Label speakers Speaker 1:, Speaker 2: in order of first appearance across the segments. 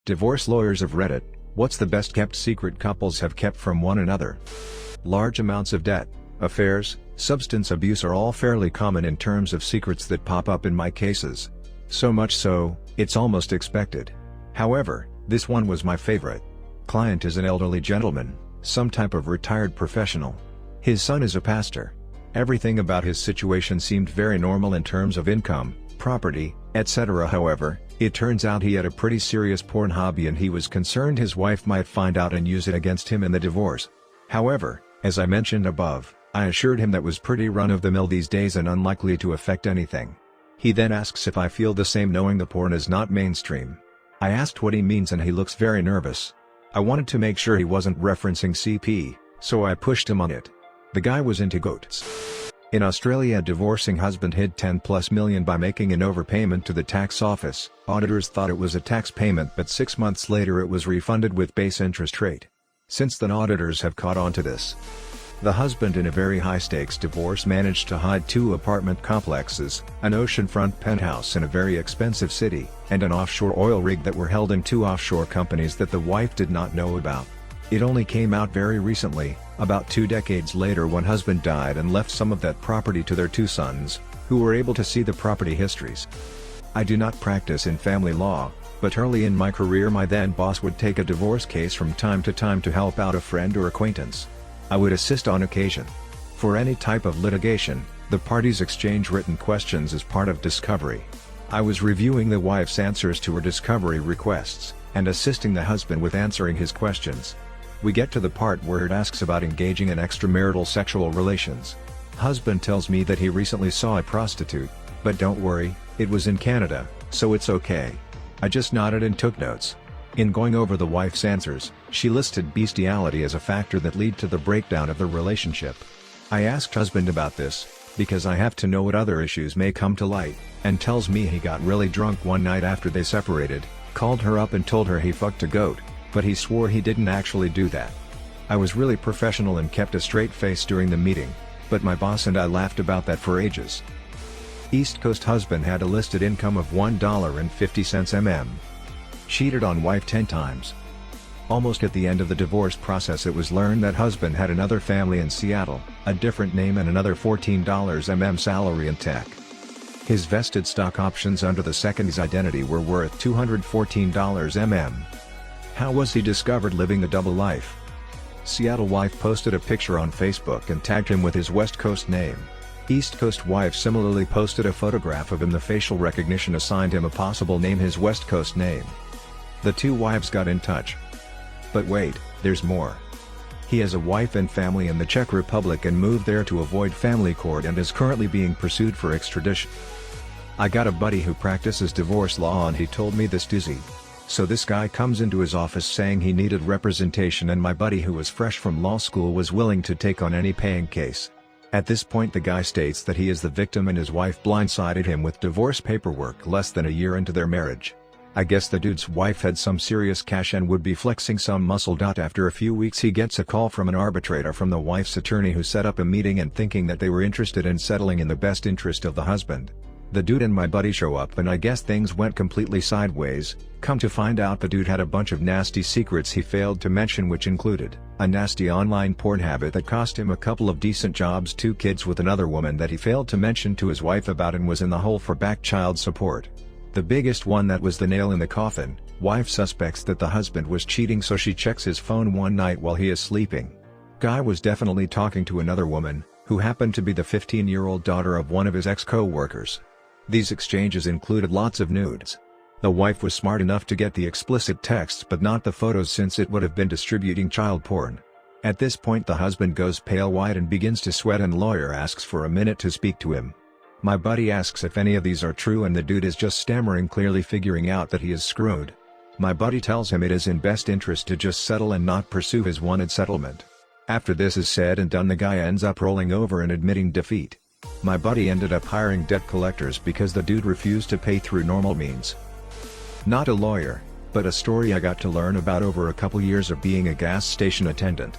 Speaker 1: Divorce lawyers of Reddit, what's the best kept secret couples have kept from one another? Large amounts of debt, affairs, substance abuse are all fairly common in terms of secrets that pop up in my cases. So much so, it's almost expected. However, this one was my favorite. Client is an elderly gentleman, some type of retired professional. His son is a pastor. Everything about his situation seemed very normal in terms of income, property, etc. However, it turns out he had a pretty serious porn hobby and he was concerned his wife might find out and use it against him in the divorce. However, as I mentioned above, I assured him that was pretty run-of-the-mill these days and unlikely to affect anything. He then asks if I feel the same knowing the porn is not mainstream. I asked what he means and he looks very nervous. I wanted to make sure he wasn't referencing CP, so I pushed him on it. The guy was into goats. In Australia, a divorcing husband hid 10+ million by making an overpayment to the tax office. Auditors thought it was a tax payment, but 6 months later it was refunded with base interest rate. Since then, auditors have caught on to this. The husband, in a very high-stakes divorce, managed to hide 2 apartment complexes, an oceanfront penthouse in a very expensive city, and an offshore oil rig that were held in 2 offshore companies that the wife did not know about. It only came out very recently, about 2 decades later, when husband died and left some of that property to their 2 sons, who were able to see the property histories. I do not practice in family law, but early in my career my then boss would take a divorce case from time to time to help out a friend or acquaintance. I would assist on occasion. For any type of litigation, the parties exchange written questions as part of discovery. I was reviewing the wife's answers to her discovery requests, and assisting the husband with answering his questions. We get to the part where it asks about engaging in extramarital sexual relations. Husband tells me that he recently saw a prostitute, but don't worry, it was in Canada, so it's okay. I just nodded and took notes. In going over the wife's answers, she listed bestiality as a factor that led to the breakdown of the relationship. I asked husband about this, because I have to know what other issues may come to light, and tells me he got really drunk one night after they separated, called her up and told her he fucked a goat, but he swore he didn't actually do that. I was really professional and kept a straight face during the meeting, but my boss and I laughed about that for ages. East Coast husband had a listed income of $1.50 cheated on wife 10 times. Almost at the end of the divorce process, it was learned that husband had another family in Seattle, a different name, and another $14 salary in tech. His vested stock options under the second's identity were worth $214. How was he discovered living a double life? Seattle wife posted a picture on Facebook and tagged him with his West Coast name. East Coast wife similarly posted a photograph of him. The facial recognition assigned him a possible name, his West Coast name. The 2 wives got in touch. But wait, there's more. He has a wife and family in the Czech Republic and moved there to avoid family court and is currently being pursued for extradition. I got a buddy who practices divorce law and he told me this doozy. So this guy comes into his office saying he needed representation, and my buddy, who was fresh from law school, was willing to take on any paying case. At this point the guy states that he is the victim and his wife blindsided him with divorce paperwork less than a year into their marriage. I guess the dude's wife had some serious cash and would be flexing some muscle. After a few weeks he gets a call from an arbitrator from the wife's attorney, who set up a meeting and thinking that they were interested in settling in the best interest of the husband. The dude and my buddy show up and I guess things went completely sideways. Come to find out, the dude had a bunch of nasty secrets he failed to mention, which included a nasty online porn habit that cost him a couple of decent jobs, 2 kids with another woman that he failed to mention to his wife about, and was in the hole for back child support. The biggest one that was the nail in the coffin: wife suspects that the husband was cheating, so she checks his phone one night while he is sleeping. Guy was definitely talking to another woman, who happened to be the 15-year-old daughter of one of his ex-co-workers. These exchanges included lots of nudes. The wife was smart enough to get the explicit texts but not the photos, since it would have been distributing child porn. At this point the husband goes pale white and begins to sweat, and lawyer asks for a minute to speak to him. My buddy asks if any of these are true, and the dude is just stammering, clearly figuring out that he is screwed. My buddy tells him it is in best interest to just settle and not pursue his wanted settlement. After this is said and done, the guy ends up rolling over and admitting defeat. My buddy ended up hiring debt collectors because the dude refused to pay through normal means. Not a lawyer, but a story I got to learn about over a couple years of being a gas station attendant.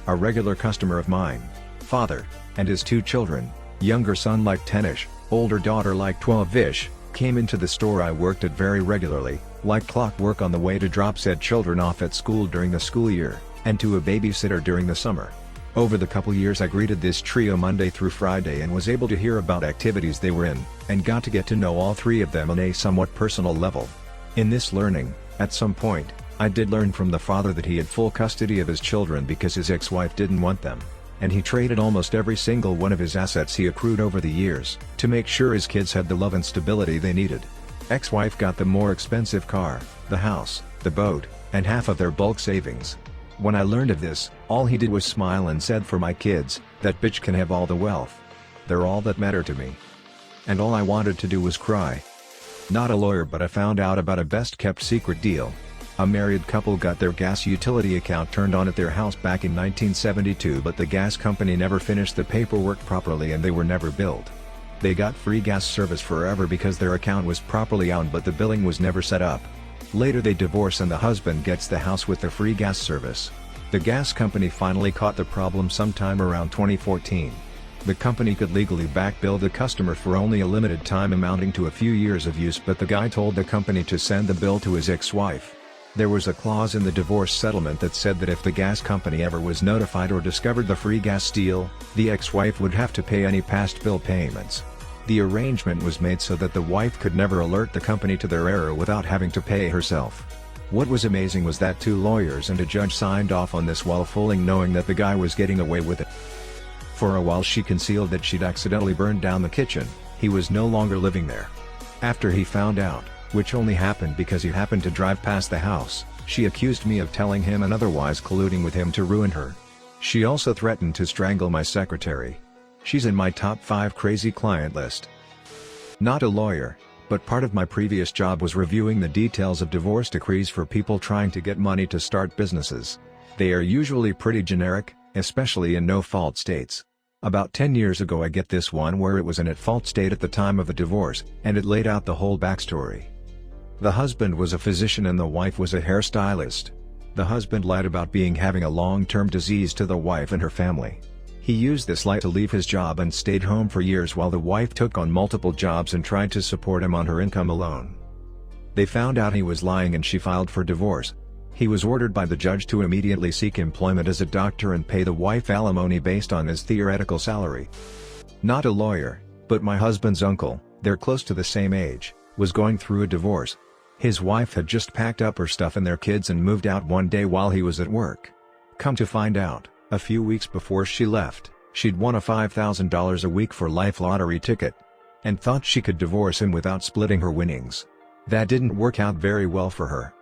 Speaker 1: A regular customer of mine, father, and his 2 children, younger son like 10ish, older daughter like 12ish, came into the store I worked at very regularly, like clockwork on the way to drop said children off at school during the school year, and to a babysitter during the summer. Over the couple years I greeted this trio Monday through Friday and was able to hear about activities they were in, and got to get to know all three of them on a somewhat personal level. In this learning, at some point, I did learn from the father that he had full custody of his children because his ex-wife didn't want them, and he traded almost every single one of his assets he accrued over the years to make sure his kids had the love and stability they needed. Ex-wife got the more expensive car, the house, the boat, and half of their bulk savings. When I learned of this, all he did was smile and said, "For my kids, that bitch can have all the wealth. They're all that matter to me." And all I wanted to do was cry. Not a lawyer, but I found out about a best-kept secret deal. A married couple got their gas utility account turned on at their house back in 1972, but the gas company never finished the paperwork properly and they were never billed. They got free gas service forever because their account was properly on, but the billing was never set up. Later they divorce and the husband gets the house with the free gas service. The gas company finally caught the problem sometime around 2014. The company could legally back-bill the customer for only a limited time amounting to a few years of use, but the guy told the company to send the bill to his ex-wife. There was a clause in the divorce settlement that said that if the gas company ever was notified or discovered the free gas steal, the ex-wife would have to pay any past bill payments. The arrangement was made so that the wife could never alert the company to their error without having to pay herself. What was amazing was that 2 lawyers and a judge signed off on this while fully knowing that the guy was getting away with it. For a while she concealed that she'd accidentally burned down the kitchen. He was no longer living there. After he found out, which only happened because he happened to drive past the house, she accused me of telling him and otherwise colluding with him to ruin her. She also threatened to strangle my secretary. She's in my top 5 crazy client list. Not a lawyer, but part of my previous job was reviewing the details of divorce decrees for people trying to get money to start businesses. They are usually pretty generic, especially in no-fault states. About 10 years ago I get this one where it was an at-fault state at the time of the divorce, and it laid out the whole backstory. The husband was a physician and the wife was a hairstylist. The husband lied about having a long-term disease to the wife and her family. He used this lie to leave his job and stayed home for years while the wife took on multiple jobs and tried to support him on her income alone. They found out he was lying and she filed for divorce. He was ordered by the judge to immediately seek employment as a doctor and pay the wife alimony based on his theoretical salary. Not a lawyer, but my husband's uncle, they're close to the same age, was going through a divorce. His wife had just packed up her stuff and their kids and moved out one day while he was at work. Come to find out, a few weeks before she left, she'd won a $5,000 a week for life lottery ticket. And thought she could divorce him without splitting her winnings. That didn't work out very well for her.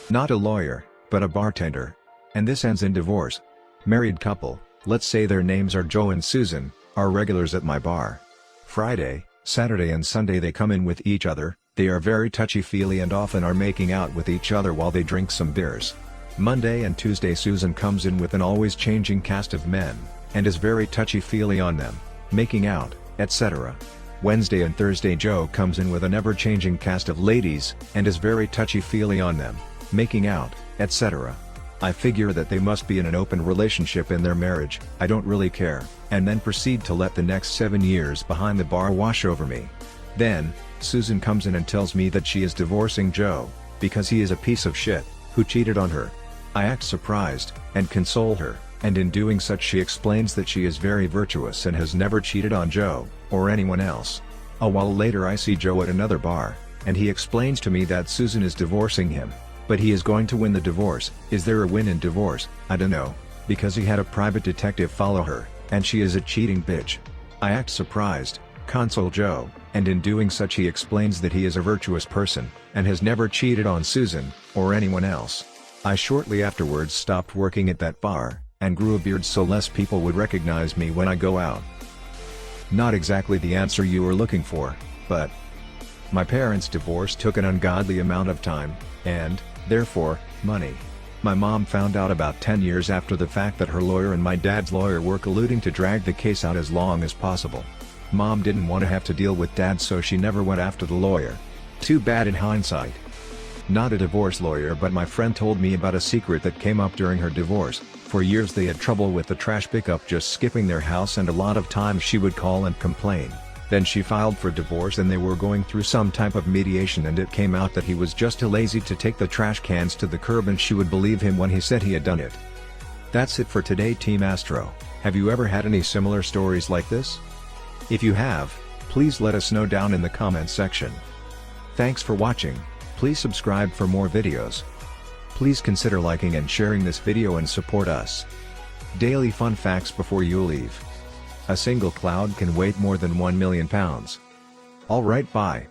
Speaker 1: Not a lawyer, but a bartender. And this ends in divorce. Married couple, let's say their names are Joe and Susan, are regulars at my bar. Friday, Saturday and Sunday they come in with each other. They are very touchy-feely and often are making out with each other while they drink some beers. Monday and Tuesday Susan comes in with an always changing cast of men, and is very touchy-feely on them, making out, etc. Wednesday and Thursday Joe comes in with an ever-changing cast of ladies, and is very touchy-feely on them, making out, etc. I figure that they must be in an open relationship in their marriage, I don't really care, and then proceed to let the next 7 years behind the bar wash over me. Then, Susan comes in and tells me that she is divorcing Joe, because he is a piece of shit, who cheated on her. I act surprised, and console her, and in doing such she explains that she is very virtuous and has never cheated on Joe, or anyone else. A while later I see Joe at another bar, and he explains to me that Susan is divorcing him, but he is going to win the divorce. Is there a win in divorce? I don't know, because he had a private detective follow her, and she is a cheating bitch. I act surprised, console Joe, and in doing such he explains that he is a virtuous person, and has never cheated on Susan, or anyone else. I shortly afterwards stopped working at that bar, and grew a beard so less people would recognize me when I go out. Not exactly the answer you were looking for, but my parents' divorce took an ungodly amount of time, and, therefore, money. My mom found out about 10 years after the fact that her lawyer and my dad's lawyer were colluding to drag the case out as long as possible. Mom didn't want to have to deal with dad, so she never went after the lawyer. Too bad in hindsight. Not a divorce lawyer, but my friend told me about a secret that came up during her divorce. For years they had trouble with the trash pickup just skipping their house, and a lot of times she would call and complain. Then she filed for divorce and they were going through some type of mediation, and it came out that he was just too lazy to take the trash cans to the curb and she would believe him when he said he had done it. That's it for today, Team Astro. Have you ever had any similar stories like this? If you have, please let us know down in the comments section. Thanks for watching. Please subscribe for more videos. Please consider liking and sharing this video and support us. Daily fun facts before you leave. A single cloud can weigh more than 1 million pounds. Alright, bye.